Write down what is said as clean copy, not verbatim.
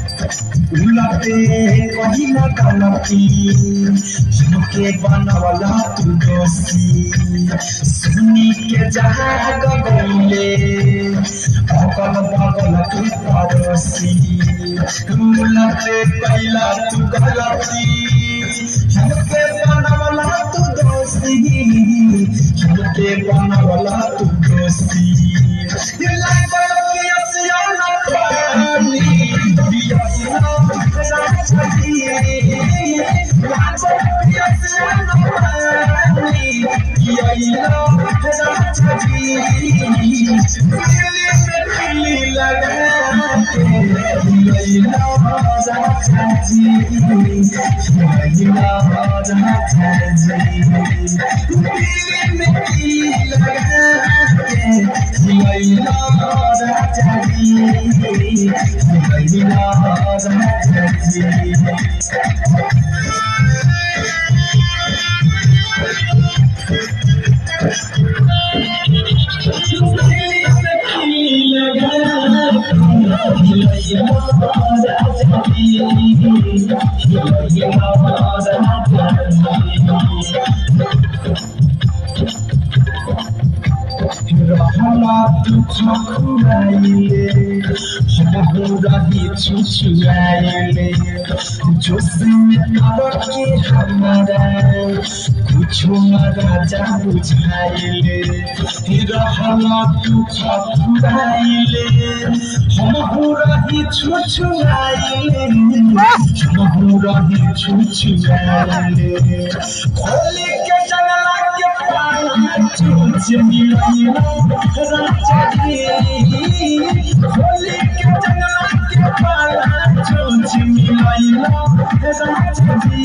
उलटे कहीं ना गलती हमके बनवला तू दोषी सुनी के जहाँ गगले अगल बगल तू पड़ोसी उलटे कैला तू गलती हमके बनवला तू दोषी हमके बनवला तू दोषी रहला दुख खुराइले रही छुछुआइले जोश में नर के हमारा कुछ राजा बुझाइले रहला दुख खुराइले रही छुछुआइले रही छुछुआइले खोली के जंगला के पानी चूच मिलैला राजा जी खोली के जंगला के पानी चूच मिलैला राजा जी